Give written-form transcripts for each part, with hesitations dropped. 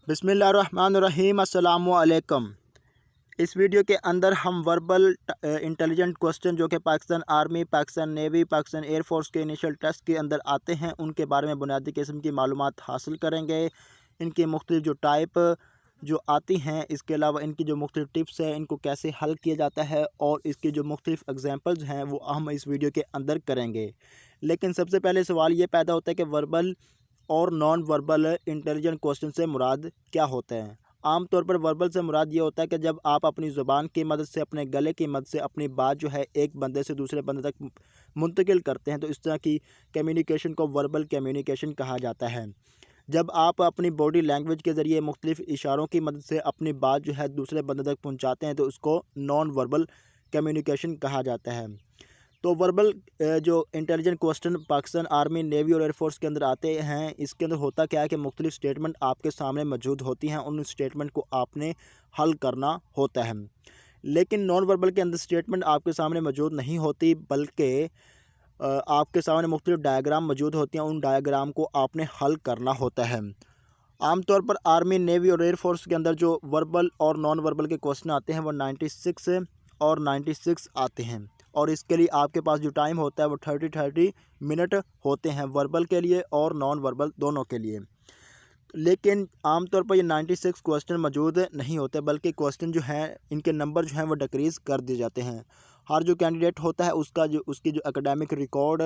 बिस्मिल्लाहिर्रहमानिर्रहीम अस्सलामुअलैकुम। इस वीडियो के अंदर हम वर्बल इंटेलिजेंट क्वेश्चन जो कि Pakistan army, Pakistan navy, Pakistan air force के इनिशियल टेस्ट के अंदर आते हैं उनके बारे में बुनियादी किस्म की मालूमात हासिल करेंगे। इनकी मुख्तलिफ जो टाइप जो आती हैं, इसके अलावा इनकी जो मुख्तलिफ टिप्स हैं, इनको कैसे हल किया जाता है और इसकी जो मुख्तलिफ एग्जांपल्स हैं वो हम इस वीडियो के अंदर करेंगे। लेकिन सबसे पहले सवाल ये पैदा होता है कि वर्बल और नॉन वर्बल इंटेलिजेंट क्वेश्चन से मुराद क्या होता है। आमतौर पर वर्बल से मुराद ये होता है कि जब आप अपनी ज़ुबान की मदद से, अपने गले की मदद से अपनी बात जो है एक बंदे से दूसरे बंदे तक मुंतकिल करते हैं, तो इस तरह की कम्युनिकेशन को वर्बल कम्युनिकेशन कहा जाता है। जब आप अपनी बॉडी लैंग्वेज के ज़रिए मुख्तलिफ इशारों की मदद से अपनी बात जो है दूसरे बंदे तक पहुँचाते हैं, तो उसको नॉन वर्बल कम्युनिकेशन कहा जाता है। तो वर्बल जो intelligent question Pakistan army, navy और एयरफोर्स के अंदर आते हैं, इसके अंदर होता क्या है कि मुख्तलिफ स्टेटमेंट आपके सामने मौजूद होती हैं, उन स्टेटमेंट को आपने हल करना होता है। लेकिन नॉन वर्बल के अंदर स्टेटमेंट आपके सामने मौजूद नहीं होती, बल्कि आपके सामने मुख्तलिफ डायग्राम मौजूद होती हैं, उन डायग्राम को आपने हल करना होता है। आमतौर पर आर्मी, नेवी और एयरफोर्स के अंदर जो वर्बल और नॉन वर्बल के क्वेश्चन आते हैं वो 96 और 96 आते हैं, और इसके लिए आपके पास जो टाइम होता है वो 30 मिनट होते हैं, वर्बल के लिए और नॉन वर्बल दोनों के लिए। लेकिन आमतौर पर ये 96 क्वेश्चन मौजूद नहीं होते, बल्कि क्वेश्चन जो हैं इनके नंबर जो हैं वो डिक्रीज़ कर दिए जाते हैं। हर जो कैंडिडेट होता है उसकी जो एकेडमिक रिकॉर्ड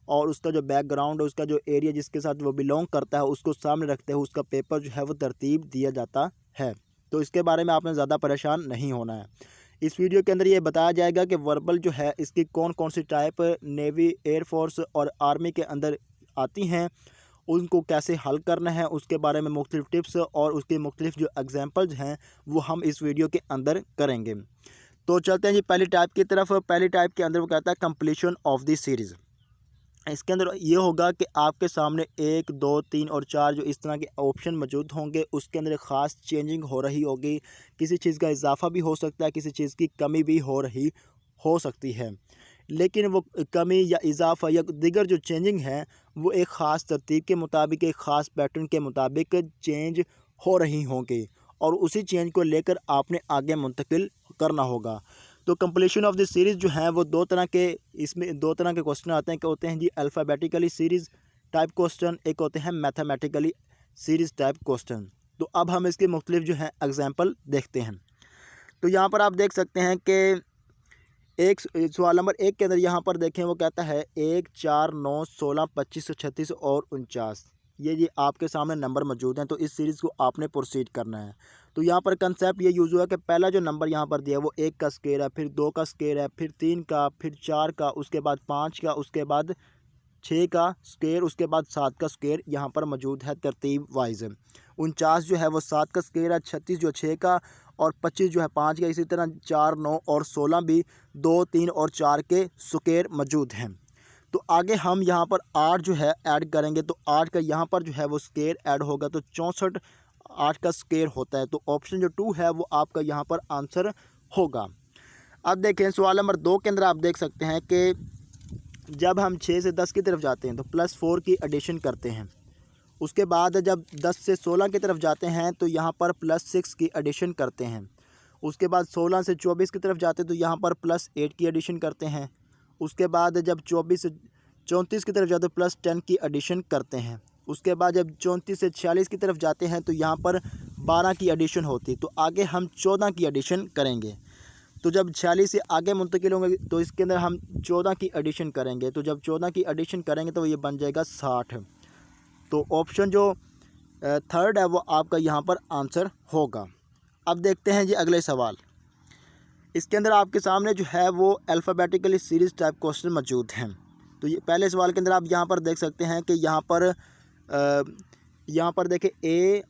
और उसका जो बैकग्राउंड, उसका जो एरिया जिसके साथ वो बिलोंग करता है, उसको सामने रखते हुए उसका पेपर जो है वो तरतीब दिया जाता है। तो इसके बारे में आपने ज़्यादा परेशान नहीं होना है। इस वीडियो के अंदर ये बताया जाएगा कि वर्बल जो है इसकी कौन कौन सी टाइप नेवी, एयरफोर्स और आर्मी के अंदर आती हैं, उनको कैसे हल करना है, उसके बारे में मुख्तलिफ टिप्स और उसके मुख्तलिफ जो एग्जांपल्स हैं वो हम इस वीडियो के अंदर करेंगे। तो चलते हैं जी पहली टाइप की तरफ। पहली टाइप के अंदर वो कहता है कंप्लीशन ऑफ द सीरीज़। इसके अंदर ये होगा कि आपके सामने 1, 2, 3 और 4 जो इस तरह के ऑप्शन मौजूद होंगे, उसके अंदर एक ख़ास चेंजिंग हो रही होगी। किसी चीज़ का इजाफा भी हो सकता है, किसी चीज़ की कमी भी हो सकती है। लेकिन वो कमी या इजाफा या दीगर जो चेंजिंग है वो एक ख़ास तरतीब के मुताबिक, एक ख़ास पैटर्न के मुताबिक चेंज हो रही होंगी, और उसी चेंज को लेकर आपने आगे मुंतकिल करना होगा। तो कंप्लीशन ऑफ द सीरीज़ जो है वो इसमें दो तरह के क्वेश्चन आते हैं। कि होते हैं जी अल्फ़ाबेटिकली सीरीज़ टाइप क्वेश्चन, एक होते हैं मैथमेटिकली सीरीज़ टाइप क्वेश्चन। तो अब हम इसके मुख्तलिफ जो है एग्जांपल देखते हैं। तो यहाँ पर आप देख सकते हैं कि एक सवाल नंबर 1 के अंदर यहाँ पर देखें, वो कहता है 1, 4, 9, 16, 25, 36 और 49। ये आपके सामने नंबर मौजूद हैं, तो इस सीरीज़ को आपने प्रोसीड करना है। तो यहाँ पर कंसेप्ट ये यूज़ हुआ कि पहला जो नंबर यहाँ पर दिया है वो 1 का स्क्वायर है, फिर 2 का स्क्वायर है, फिर 3 का, फिर 4 का, उसके बाद 5 का, उसके बाद 6 का स्क्वायर, उसके बाद 7 का स्क्वायर यहाँ पर मौजूद है तरतीब वाइज। 49 जो है वो 7 का स्क्वायर है, 36 जो 6 का, और 25 जो है 5 का। इसी तरह 4, 9 और 16 भी 2, 3 और 4 के स्क्वायर मौजूद हैं। तो आगे हम यहाँ पर 8 जो है ऐड करेंगे, तो 8 का यहाँ पर जो है वो स्क्वायर ऐड होगा, तो 64 8 का स्क्वायर होता है। तो ऑप्शन जो 2 है वो आपका यहाँ पर आंसर होगा। अब देखें सवाल नंबर 2 के अंदर आप देख सकते हैं कि जब हम 6 से 10 की तरफ जाते हैं तो +4 की एडिशन करते हैं। उसके बाद जब 10 से 16 की तरफ जाते हैं तो यहाँ पर +6 की एडिशन करते हैं। उसके बाद 16 से 24 की तरफ जाते हैं तो यहाँ पर +8 की एडिशन करते हैं। उसके बाद जब 24 से 34 की तरफ जाते हैं +10 की एडिशन करते हैं। उसके बाद जब 34 से 46 की तरफ जाते हैं तो यहाँ पर 12 की एडिशन होती है। तो आगे हम 14 की एडिशन करेंगे। तो जब 46 से आगे मुंतकिल होंगे तो इसके अंदर हम 14 की एडिशन करेंगे। तो जब 14 की एडिशन करेंगे तो ये बन जाएगा 60। तो ऑप्शन जो थर्ड है वो आपका यहाँ पर आंसर होगा। अब देखते हैं जी अगले सवाल। इसके अंदर आपके सामने जो है वो अल्फ़ाबेटिकली सीरीज़ टाइप क्वेश्चन मौजूद हैं। तो ये पहले सवाल के अंदर आप यहाँ पर देख सकते हैं कि यहाँ पर देखें A,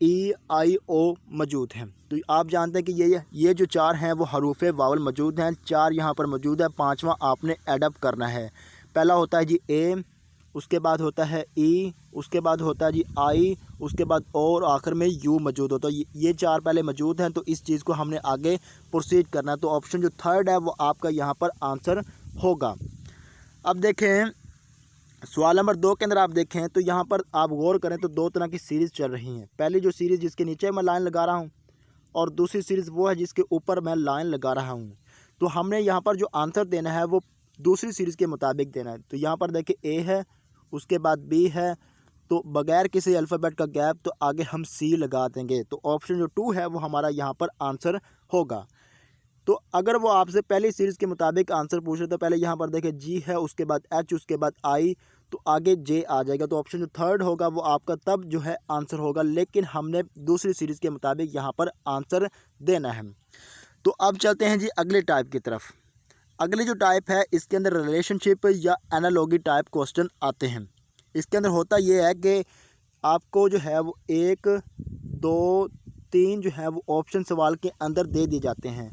E, I, O मौजूद हैं। तो आप जानते हैं कि ये जो 4 हैं वो हरूफ़े वावल मौजूद हैं। 4 यहाँ पर मौजूद है, 5वां आपने एडअप करना है। पहला होता है जी A, उसके बाद होता है E, उसके बाद होता है जी I, उसके बाद O और आखिर में U मौजूद होता है। ये 4 पहले मौजूद हैं, तो इस चीज़ को हमने आगे प्रोसीड करना है। तो ऑप्शन जो थर्ड है वो आपका यहाँ पर आंसर होगा। अब देखें सवाल नंबर 2 के अंदर आप देखें तो यहाँ पर आप गौर करें तो दो तरह की सीरीज़ चल रही हैं। पहली जो सीरीज़ जिसके नीचे मैं लाइन लगा रहा हूँ और दूसरी सीरीज़ वो है जिसके ऊपर मैं लाइन लगा रहा हूँ। तो हमने यहाँ पर जो आंसर देना है वो दूसरी सीरीज़ के मुताबिक देना है। तो यहाँ पर देखिए ए है, उसके बाद बी है, तो बगैर किसी अल्फ़ाबेट का गैप तो आगे हम सी लगा देंगे। तो ऑप्शन जो 2 है वो हमारा यहाँ पर आंसर होगा। तो अगर वो आपसे पहली सीरीज़ के मुताबिक आंसर पूछ रहे तो पहले यहाँ पर देखिए जी है, उसके बाद एच, उसके बाद आई, तो आगे जे आ जाएगा। तो ऑप्शन जो 3 होगा वो आपका तब जो है आंसर होगा, लेकिन हमने दूसरी सीरीज़ के मुताबिक यहाँ पर आंसर देना है। तो अब चलते हैं जी अगले टाइप की तरफ। अगली जो टाइप है इसके अंदर रिलेशनशिप या एनालॉगी टाइप क्वेश्चन आते हैं। इसके अंदर होता ये है कि आपको जो है वो 1, 2, 3 जो है वो ऑप्शन सवाल के अंदर दे दिए जाते हैं।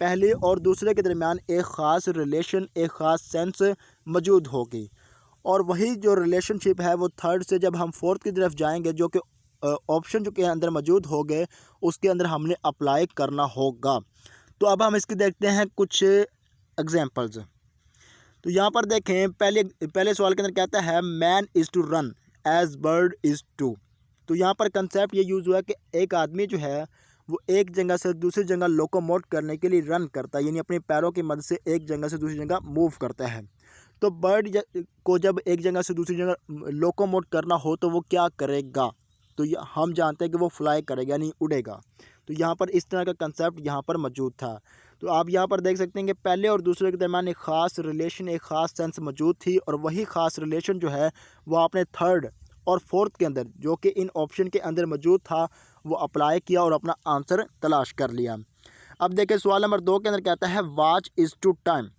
पहले और दूसरे के दरमियान एक ख़ास रिलेशन, एक ख़ास सेंस मौजूद होगी, और वही जो रिलेशनशिप है वो थर्ड से जब हम फोर्थ की तरफ जाएंगे जो कि ऑप्शन जो के अंदर मौजूद हो गए उसके अंदर हमने अप्लाई करना होगा। तो अब हम इसकी देखते हैं कुछ एग्जांपल्स। तो यहाँ पर देखें पहले सवाल के अंदर कहता है man is to run as bird is to. तो यहाँ पर कंसेप्ट ये यूज़ हुआ कि एक आदमी जो है वो एक जगह से दूसरी जगह लोकोमोट करने के लिए रन करता है, यानी अपने पैरों की मदद से एक जगह से दूसरी जगह मूव करता है। तो बर्ड को जब एक जगह से दूसरी जगह लोकोमोट करना हो तो वो क्या करेगा? तो हम जानते हैं कि वो फ्लाई करेगा यानी उड़ेगा। तो यहाँ पर इस तरह का कंसेप्ट यहाँ पर मौजूद था। तो आप यहाँ पर देख सकते हैं कि पहले और दूसरे के दरमियान एक ख़ास रिलेशन, एक ख़ास सेंस मौजूद थी, और वही ख़ास रिलेशन जो है वो आपने थर्ड और फोर्थ के अंदर जो कि इन ऑप्शन के अंदर मौजूद था वो अप्लाई किया और अपना आंसर तलाश कर लिया। अब देखिए सवाल नंबर 2 के अंदर कहता है watch is to time,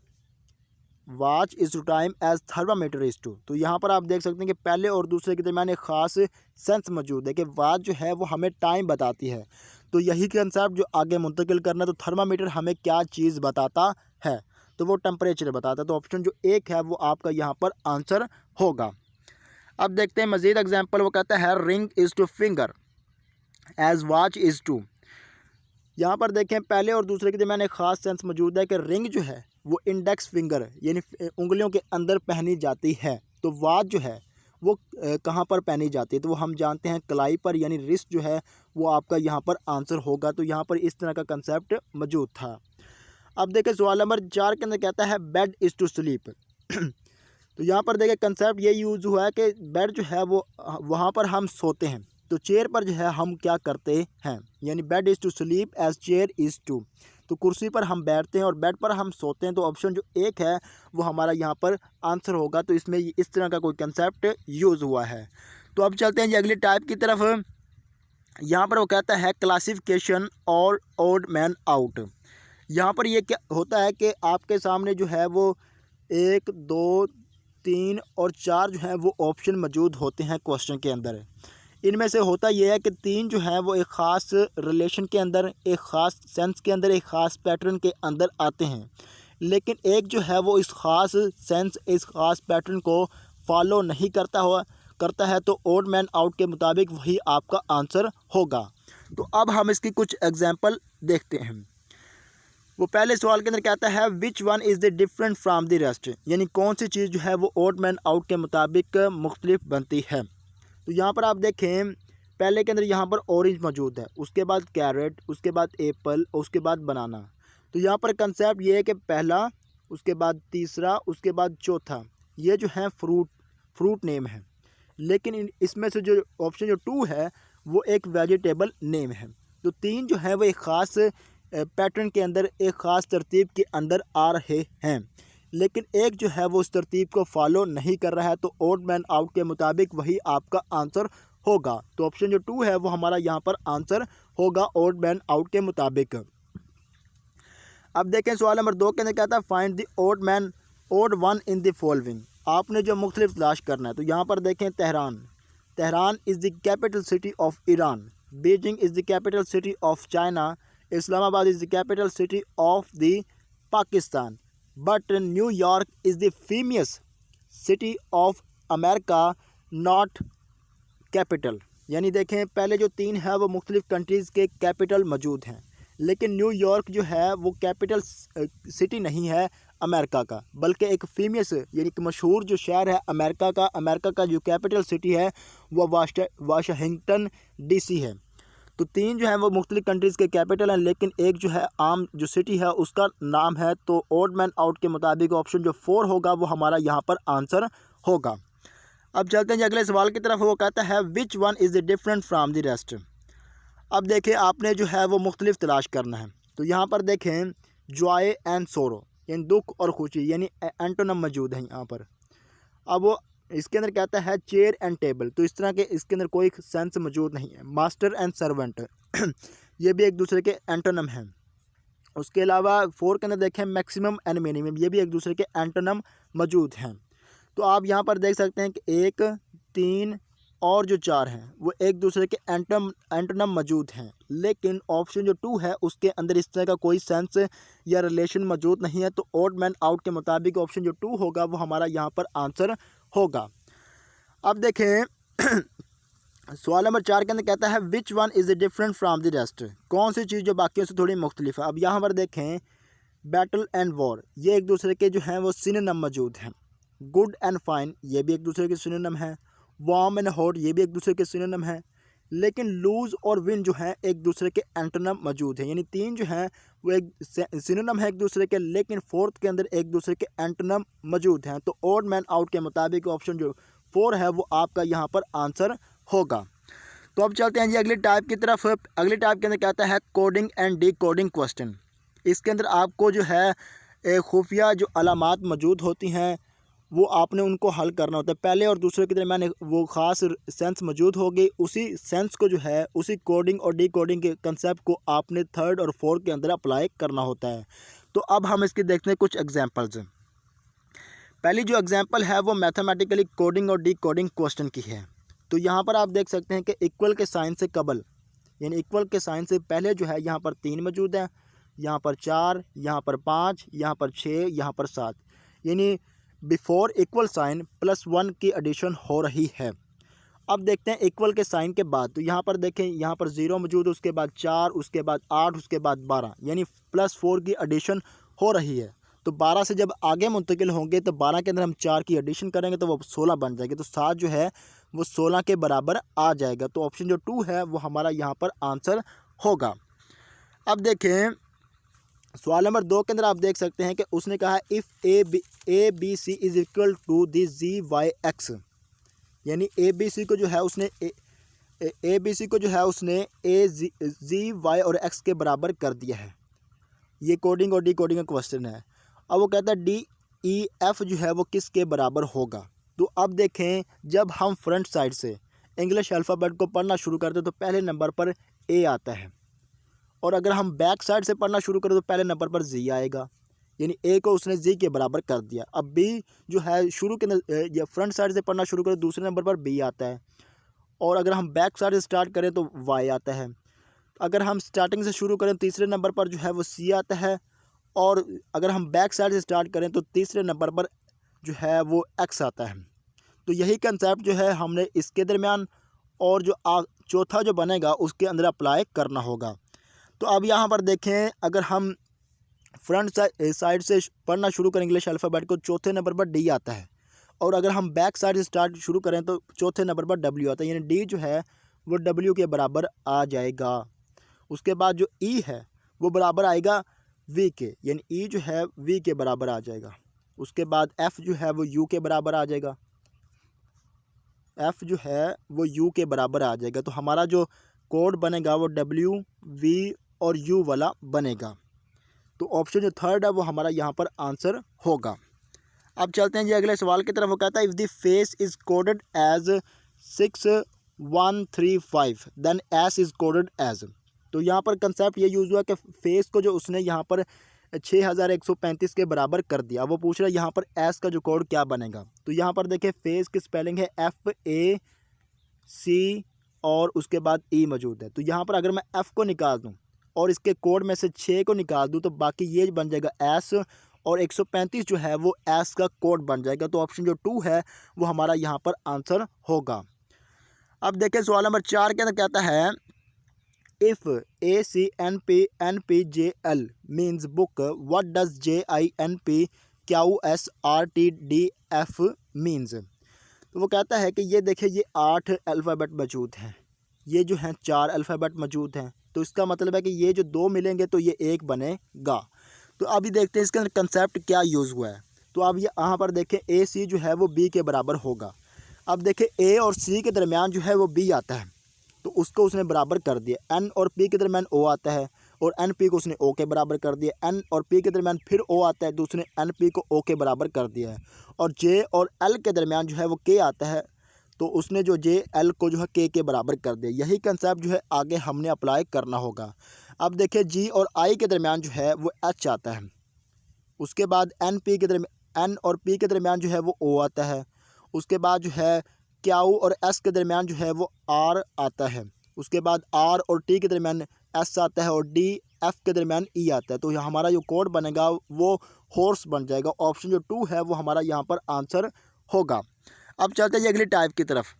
watch is to time as thermometer is to. तो यहाँ पर आप देख सकते हैं कि पहले और दूसरे के दरमियान एक ख़ास सेंस मौजूद है कि वॉच जो है वो हमें टाइम बताती है। तो यही कंसेप्ट जो आगे मुंतकिल करना, तो थर्मामीटर हमें क्या चीज़ बताता है? तो वो टेम्परेचर बताता है। तो ऑप्शन जो 1 है वो आपका यहाँ पर आंसर होगा। अब देखते हैं मज़ीद एग्जाम्पल। वो कहता है ring is to finger as watch is to. यहाँ पर देखें पहले और दूसरे के दरमियान एक ख़ास सेंस मौजूद है कि रिंग जो है वो इंडेक्स फिंगर यानी उंगलियों के अंदर पहनी जाती है। तो वॉच जो है वो कहाँ पर पहनी जाती है? तो वो हम जानते हैं कलाई पर, यानी रिस्ट जो है वो आपका यहाँ पर आंसर होगा। तो यहाँ पर इस तरह का कंसेप्ट मौजूद था। अब देखें सवाल नंबर 4 के अंदर कहता है बेड इज़ टू स्लीप। तो यहाँ पर देखिए कंसेप्ट ये यूज़ हुआ है कि बेड जो है वो वहाँ पर हम सोते हैं, तो चेयर पर जो है हम क्या करते हैं, यानी bed is to sleep as chair is to. तो कुर्सी पर हम बैठते हैं और बेड पर हम सोते हैं। तो ऑप्शन जो 1 है वो हमारा यहाँ पर आंसर होगा। तो इसमें इस तरह का कोई कंसेप्ट यूज़ हुआ है। तो अब चलते हैं जी अगली टाइप की तरफ। यहाँ पर वो कहता है क्लासिफिकेशन और ओड मैन आउट। यहाँ पर ये क्या होता है कि आपके सामने जो है वो 1, 2, 3 और 4 जो है वो ऑप्शन मौजूद होते हैं क्वेश्चन के अंदर। इनमें से होता यह है कि 3 जो है वो एक ख़ास रिलेशन के अंदर, एक ख़ास सेंस के अंदर, एक ख़ास पैटर्न के अंदर आते हैं, लेकिन एक जो है वो इस ख़ास सेंस, इस ख़ास पैटर्न को फॉलो नहीं करता है। तो ओड मैन आउट के मुताबिक वही आपका आंसर होगा। तो अब हम इसकी कुछ एग्जांपल देखते हैं। वो पहले सवाल के अंदर कहता है which one is the different from the rest, यानी कौन सी चीज़ जो है वो ओड मैन आउट के मुताबिक मुख्तलिफ बनती है। तो यहाँ पर आप देखें पहले के अंदर यहाँ पर ऑरेंज मौजूद है, उसके बाद कैरेट, उसके बाद एप्पल, उसके बाद बनाना। तो यहाँ पर कंसेप्ट ये है कि पहला, उसके बाद तीसरा, उसके बाद चौथा, ये जो है फ्रूट नेम है, लेकिन इसमें से जो ऑप्शन जो 2 है वो एक वेजिटेबल नेम है। तो 3 जो है वो एक ख़ास पैटर्न के अंदर, एक ख़ास तरतीब के अंदर आ रहे हैं, लेकिन एक जो है वो उस तरतीब को फॉलो नहीं कर रहा है। तो ओड मैन आउट के मुताबिक वही आपका आंसर होगा। तो ऑप्शन जो 2 है वो हमारा यहाँ पर आंसर होगा ओड मैन आउट के मुताबिक। अब देखें सवाल नंबर 2 के अंदर कहता है find the odd one in the following. आपने जो मुख्तलिफ तलाश करना है। तो यहाँ पर देखें Tehran is the capital city of Iran, Beijing is the capital city of China, Islamabad is the capital city of the Pakistan, but New York is the famous city of America not capital. यानी देखें पहले जो 3 है वो मुख्तलिफ कंट्रीज़ के capital मौजूद हैं, लेकिन न्यूयॉर्क जो है वो कैपिटल सिटी नहीं है अमेरिका का, बल्कि एक फेमस यानी कि मशहूर जो शहर है अमेरिका का जो कैपिटल सिटी है वह वाशिंगटन डीसी है। तो तीन जो है वो मुख्तलिफ कंट्रीज़ के कैपिटल हैं, लेकिन एक जो है आम जो सिटी है उसका नाम है। तो ओड मैन आउट के मुताबिक ऑप्शन जो 4 होगा वो हमारा यहाँ पर आंसर होगा। अब चलते हैं जी अगले सवाल की तरफ। वो कहता है which one is different from the rest. अब देखें आपने जो है वो मुख्तलिफ तलाश करना है। तो यहाँ पर देखें जॉय एंड सोरो यानी दुख और खुशी यानी एंटोनम मौजूद है यहाँ पर। अब वो इसके अंदर कहता है चेयर एंड टेबल, तो इस तरह के इसके अंदर कोई सेंस मौजूद नहीं है। मास्टर एंड सर्वेंट ये भी एक दूसरे के एंटोनम हैं। उसके अलावा 4 के अंदर देखें मैक्सिमम एंड मिनिमम, ये भी एक दूसरे के एंटोनम मौजूद हैं। तो आप यहाँ पर देख सकते हैं कि 1, 3 और जो 4 हैं वो एक दूसरे के एंटोनम मौजूद हैं, लेकिन ऑप्शन जो 2 है उसके अंदर इस तरह का कोई सेंस या रिलेशन मौजूद नहीं है। तो ओड मैन आउट के मुताबिक ऑप्शन जो 2 होगा वो हमारा यहाँ पर आंसर होगा। अब देखें सवाल नंबर 4 के अंदर कहता है which one is different from the rest, कौन सी चीज़ जो बाकियों से थोड़ी मुख्तलिफ है। अब यहाँ पर देखें बैटल एंड वॉर ये एक दूसरे के जो हैं वो सिनोनिम मौजूद हैं। गुड एंड फाइन ये भी एक दूसरे के सिनोनिम हैं। वार्म एंड हॉट ये भी एक दूसरे के सिनोनिम हैं। लेकिन लूज़ और विन जो है एक दूसरे के एंटोनम मौजूद हैं, यानी 3 जो हैं वो एक सिनोनिम है एक दूसरे के, लेकिन 4th के अंदर एक दूसरे के एंटोनम मौजूद हैं। तो ओड मैन आउट के मुताबिक ऑप्शन जो 4 है वो आपका यहाँ पर आंसर होगा। तो अब चलते हैं जी अगली टाइप की तरफ। अगली टाइप के अंदर कहता है coding and D coding question. इसके अंदर आपको जो है खुफिया जो अलामात मौजूद होती हैं वो आपने उनको हल करना होता है। पहले और दूसरे के दरमियान वो ख़ास सेंस मौजूद होगी, उसी सेंस को जो है उसी कोडिंग और डी कोडिंग के कंसेप्ट को आपने 3rd और 4th के अंदर अप्लाई करना होता है। तो अब हम इसके देखते हैं कुछ एग्जांपल्स। पहली जो एग्जांपल है वो मैथमेटिकली कोडिंग और डी कोडिंग क्वेश्चन की है। तो यहाँ पर आप देख सकते हैं कि इक्वल के साइन से कबल यानी इक्वल के साइन से पहले जो है यहाँ पर 3 मौजूद है, यहाँ पर 4, यहाँ पर 5, यहाँ पर 6, यहाँ पर 7, यानी बिफोर इक्वल साइन +1 की एडिशन हो रही है। अब देखते हैं इक्वल के साइन के बाद। तो यहाँ पर देखें यहाँ पर 0 मौजूद है, उसके बाद 4, उसके बाद 8, उसके बाद 12, यानी +4 की एडिशन हो रही है। तो 12 से जब आगे मुंतकिल होंगे तो 12 के अंदर हम 4 की एडिशन करेंगे तो वो 16 बन जाएगी। तो 7 जो है वो 16 के बराबर आ जाएगा। तो ऑप्शन जो 2 है वो हमारा यहाँ पर आंसर होगा। अब देखें सवाल नंबर 2 के अंदर आप देख सकते हैं कि उसने कहा है if A B C is equal to D G Y X, यानी ए बी सी को जो है उसने जी वाई और एक्स के बराबर कर दिया है। ये कोडिंग और डी कोडिंग का क्वेश्चन है। अब वो कहता है डी ई एफ जो है वो किसके बराबर होगा। तो अब देखें जब हम फ्रंट साइड से इंग्लिश अल्फ़ाबेट को पढ़ना शुरू करते हैं तो पहले नंबर पर ए आता है, और अगर हम बैक साइड से पढ़ना शुरू करें तो पहले नंबर पर जी आएगा, यानी ए को उसने जी के बराबर कर दिया। अब बी जो है शुरू के या फ्रंट साइड से पढ़ना शुरू करें दूसरे नंबर पर बी आता है, और अगर हम बैक साइड से स्टार्ट करें तो वाई आता है। अगर हम स्टार्टिंग से शुरू करें तीसरे नंबर पर जो है वो सी आता है, और अगर हम बैक साइड से स्टार्ट करें तो तीसरे नंबर पर जो है वो एक्स आता है। तो यही कंसेप्ट जो है हमने इसके दरमियान और जो चौथा जो बनेगा उसके अंदर अप्लाई करना होगा। तो अब यहाँ पर देखें अगर हम फ्रंट साइड से पढ़ना शुरू करें इंग्लिश अल्फ़ाबेट को चौथे नंबर पर डी आता है, और अगर हम बैक साइड से स्टार्ट शुरू करें तो चौथे नंबर पर डब्ल्यू आता है, यानी डी जो है वो डब्ल्यू के बराबर आ जाएगा। उसके बाद जो ई है वो बराबर आएगा वी के, यानी ई जो है वी के बराबर आ जाएगा। उसके बाद एफ़ जो है वो यू के बराबर आ जाएगा, एफ़ जो है वो यू के बराबर आ जाएगा। तो हमारा जो कोड बनेगा वो डब्ल्यू वी और यू वाला बनेगा। तो ऑप्शन जो 3rd है वो हमारा यहाँ पर आंसर होगा। अब चलते हैं जी अगले सवाल की तरफ। वो कहता है if the face is coded as 6135 then S is coded as. तो यहाँ पर कंसेप्ट ये यूज़ हुआ कि फेस को जो उसने यहाँ पर 6135 के बराबर कर दिया। वो पूछ रहा है यहाँ पर एस का जो कोड क्या बनेगा। तो यहाँ पर देखिए फेस की स्पेलिंग है FAC और उसके बाद ई मौजूद है। तो यहाँ पर अगर मैं एफ़ को निकाल दूँ और इसके कोड में से 6 को निकाल दूँ तो बाकी ये बन जाएगा एस, और 135 जो है वो एस का कोड बन जाएगा। तो ऑप्शन जो 2 है वो हमारा यहाँ पर आंसर होगा। अब देखें सवाल नंबर 4 के अंदर कहता है if ACNPNPJL means book, what does JINP QSRTDF means. तो वो कहता है कि ये देखिए ये 8 अल्फ़ाबेट मौजूद हैं, ये जो हैं 4 अल्फ़ाबेट मौजूद हैं, तो इसका मतलब है कि ये जो 2 मिलेंगे तो ये 1 बनेगा। तो अभी देखते हैं इसके अंदर कंसेप्ट क्या यूज़ हुआ है। तो अब ये यहाँ पर देखें AC जो है वो B के बराबर होगा। अब देखें A और C के दरमियान जो है वो B आता है, तो उसको उसने बराबर कर दिया। N और P के दरमियान O आता है और NP को उसने O के बराबर कर दिया। N और P के दरमियान फिर O आता है तो उसने NP को O के बराबर कर दिया है। और J और L के दरमियान जो है वो K आता है, तो उसने जो J L को जो है K के बराबर कर दिया। यही कंसेप्ट जो है आगे हमने अप्लाई करना होगा। अब देखिए G और I के दरमियान जो है वो H आता है, उसके बाद N और P के दरमियान जो है वो O आता है, उसके बाद जो है Q और S के दरमियान जो है वो R आता है, उसके बाद R और T के दरमियान S आता है और D F के दरमियान E आता है। तो यहाँ हमारा जो कोड बनेगा वो हॉर्स बन जाएगा। ऑप्शन जो 2 है वो हमारा यहाँ पर आंसर होगा। अब चलते हैं अगली टाइप की तरफ।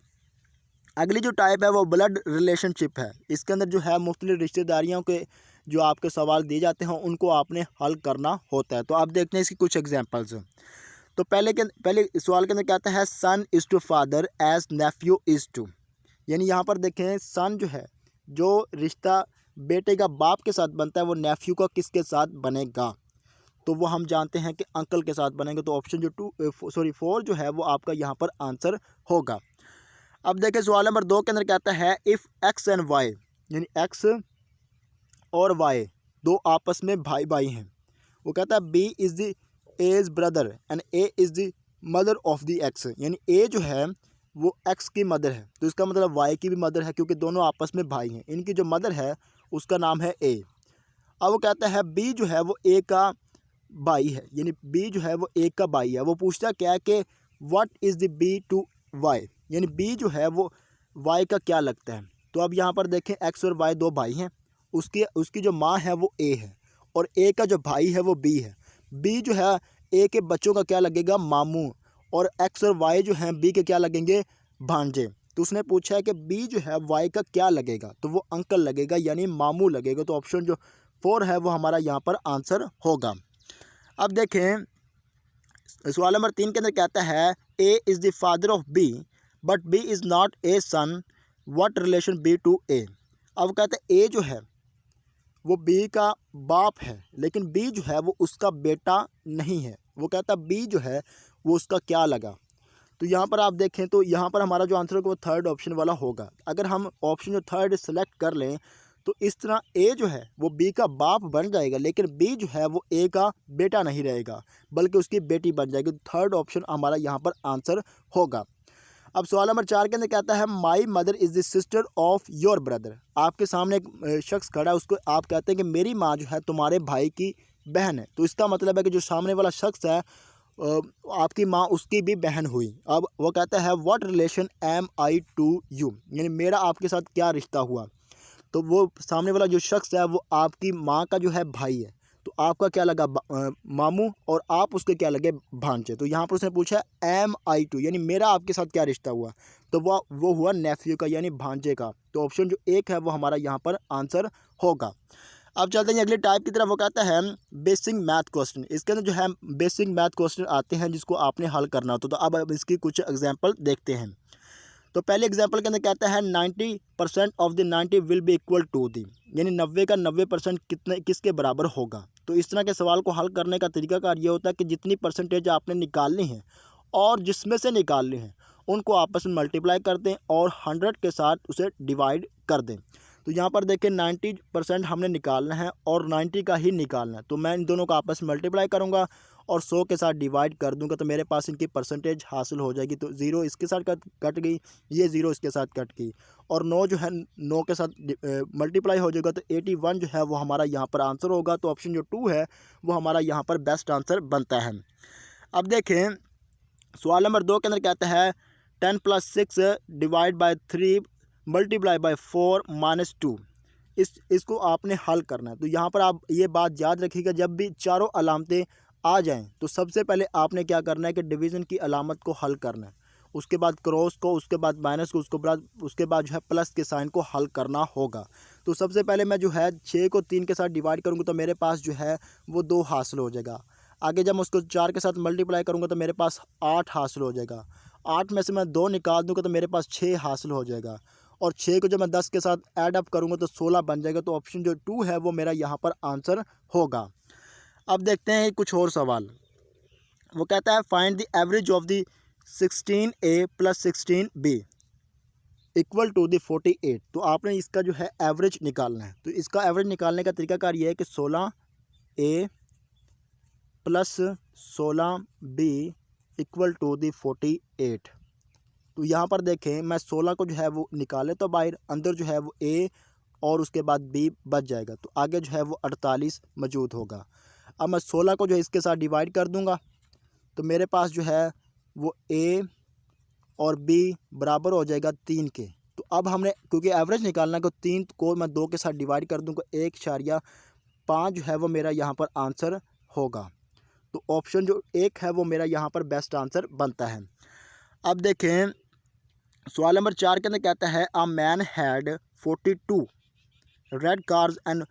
अगली जो टाइप है वो ब्लड रिलेशनशिप है। इसके अंदर जो है मुख्तलिफ रिश्तेदारियों के जो आपके सवाल दिए जाते हैं उनको आपने हल करना होता है। तो आप देखते हैं इसकी कुछ एग्जांपल्स। तो पहले सवाल के अंदर कहता है son is to father as nephew is to, यानी यहाँ पर देखें सन जो है जो रिश्ता बेटे का बाप के साथ बनता है वो नेफ्यू का किसके साथ बनेगा, तो वो हम जानते हैं कि अंकल के साथ बनेंगे। तो ऑप्शन जो 4 जो है वो आपका यहाँ पर आंसर होगा। अब देखिए सवाल नंबर 2 के अंदर कहता है इफ़ एक्स एंड वाई, यानी एक्स और वाई दो आपस में भाई भाई हैं। वो कहता है B is the as brother and A is the mother of the X, यानी ए जो है वो एक्स की मदर है, तो इसका मतलब वाई की भी मदर है क्योंकि दोनों आपस में भाई हैं। इनकी जो मदर है उसका नाम है ए। अब वो कहता है बी जो है वो ए का भाई है, यानी बी जो है वो ए का भाई है। वो पूछता क्या है कि what is the B to Y, यानी बी जो है वो वाई का क्या लगता है। तो अब यहाँ पर देखें एक्स और वाई दो भाई हैं, उसकी जो माँ है वो ए है और ए का जो भाई है वो बी है। बी जो है ए के बच्चों का क्या लगेगा, मामू, और एक्स और वाई जो हैं बी के क्या लगेंगे, भांजे। तो उसने पूछा है कि बी जो है वाई का क्या लगेगा, तो वो अंकल लगेगा यानी मामू लगेगा। तो ऑप्शन जो 4 है वो हमारा यहाँ पर आंसर होगा। अब देखें सवाल नंबर 3 के अंदर कहता है A is the father of B but B is not A son, what relation B to A. अब कहता है ए जो है वो बी का बाप है लेकिन बी जो है वो उसका बेटा नहीं है। वो कहता है बी जो है वो उसका क्या लगा। तो यहाँ पर आप देखें तो यहाँ पर हमारा जो आंसर होगा वो 3rd ऑप्शन वाला होगा। अगर हम ऑप्शन जो 3rd सेलेक्ट कर लें तो इस तरह ए जो है वो बी का बाप बन जाएगा लेकिन बी जो है वो ए का बेटा नहीं रहेगा बल्कि उसकी बेटी बन जाएगी। तो 3rd ऑप्शन हमारा यहाँ पर आंसर होगा। अब सवाल नंबर 4 के अंदर कहता है my mother is the sister of your brother. आपके सामने एक शख्स खड़ा है, उसको आप कहते हैं कि मेरी माँ जो है तुम्हारे भाई की बहन है। तो इसका मतलब है कि जो सामने वाला शख्स है आपकी माँ उसकी भी बहन हुई। अब वो कहता है what relation am I to you, यानी मेरा आपके साथ क्या रिश्ता हुआ। तो वो सामने वाला जो शख्स है वो आपकी माँ का जो है भाई है, तो आपका क्या लगा मामू और आप उसके क्या लगे भांजे। तो यहाँ पर उसने पूछा एम आई टू, यानी मेरा आपके साथ क्या रिश्ता हुआ, तो वो हुआ नेफ्यू का यानी भांजे का। तो ऑप्शन जो 1 है वो हमारा यहाँ पर आंसर होगा। अब चलते हैं अगली टाइप की तरफ। वो कहता है बेसिक मैथ क्वेश्चन। इसके अंदर जो है बेसिक मैथ क्वेश्चन आते हैं जिसको आपने हल करना होता। तो अब इसकी कुछ एग्जाम्पल देखते हैं। तो पहले एग्जाम्पल के अंदर कहता है 90% of the 90 will be equal to the, यानी 90 का 90% किसके बराबर होगा। तो इस तरह के सवाल को हल करने का तरीकाकार ये होता है कि जितनी परसेंटेज आपने निकालनी है और जिसमें से निकालनी है उनको आपस में मल्टीप्लाई कर दें और 100 के साथ उसे डिवाइड कर दें। तो यहाँ पर देखें 90% हमने निकालना है और 90 का ही निकालना है। तो मैं इन दोनों का आपस में मल्टीप्लाई करूँगा और 100 के साथ डिवाइड कर दूंगा तो मेरे पास इनकी परसेंटेज हासिल हो जाएगी। तो 0 इसके साथ कट गई, ये 0 इसके साथ कट गई और 9 जो है 9 के साथ मल्टीप्लाई हो जाएगा तो 81 जो है वो हमारा यहाँ पर आंसर होगा। तो ऑप्शन जो 2 है वो हमारा यहाँ पर बेस्ट आंसर बनता है। अब देखें सवाल नंबर 2 के अंदर कहता है 10 + 6 डिवाइड बाई 3 मल्टीप्लाई बाई 4 - 2। इसको आपने हल करना है। तो यहाँ पर आप ये बात याद रखिएगा, जब भी चारों अलामतें आ जाएं तो सबसे पहले आपने क्या करना है कि डिवीज़न की अलामत को हल करना है, उसके बाद क्रॉस को, उसके बाद माइनस को, उसके बाद जो है प्लस के साइन को हल करना होगा। तो सबसे पहले मैं जो है 6 को 3 के साथ डिवाइड करूँगा तो मेरे पास जो है वो 2 हासिल हो जाएगा। आगे जब मैं उसको 4 के साथ मल्टीप्लाई करूँगा तो मेरे पास 8 हासिल हो जाएगा। 8 में से मैं 2 निकाल दूँगा तो मेरे पास 6 हासिल हो जाएगा, और 6 को जब मैं 10 के साथ ऐड अप करूँगा तो 16 बन जाएगा। तो ऑप्शन जो 2 है वो मेरा यहाँ पर आंसर होगा। अब देखते हैं कुछ और सवाल। वो कहता है find the average of the 16a + 16b equal to the 48। तो आपने इसका जो है एवरेज निकालना है। तो इसका एवरेज निकालने का तरीकाकार ये है कि 16a + 16b equal to the 48। तो यहाँ पर देखें, मैं 16 को जो है वो निकाले तो बाहर, अंदर जो है वो a और उसके बाद b बच जाएगा, तो आगे जो है वो 48 मौजूद होगा। अब मैं 16 को जो है इसके साथ डिवाइड कर दूंगा तो मेरे पास जो है वो a और b बराबर हो जाएगा 3 के। तो अब हमने क्योंकि एवरेज निकालना है तो 3 को मैं 2 के साथ डिवाइड कर दूंगा, 1.5 जो है वो मेरा यहाँ पर आंसर होगा। तो ऑप्शन जो 1 है वो मेरा यहाँ पर बेस्ट आंसर बनता है। अब देखें सवाल नंबर 4 के अंदर कहता है a man had 42 red cars and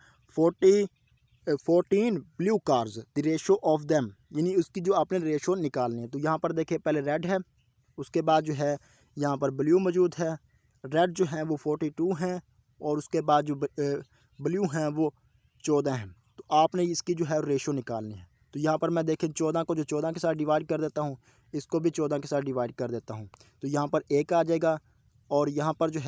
14 blue cars, the ratio of them, यानी उसकी जो आपने रेशो निकालनी है। तो यहाँ पर देखिए पहले रेड है, उसके बाद जो है यहाँ पर ब्लू मौजूद है। रेड जो है वो 42 हैं और उसके बाद जो ब्लू हैं वो 14 हैं। तो आपने इसकी जो है रेशो निकालनी है। तो यहाँ पर मैं देखें 14 को जो 14 के साथ डिवाइड कर देता हूँ, इसको भी 14 के साथ डिवाइड कर देता हूँ, तो यहाँ पर 1 आ जाएगा और यहाँ पर जो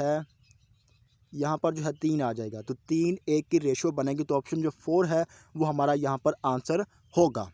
है 3 आ जाएगा। तो 3 1 की रेशो बनेगी। तो ऑप्शन जो 4 है वो हमारा यहाँ पर आंसर होगा।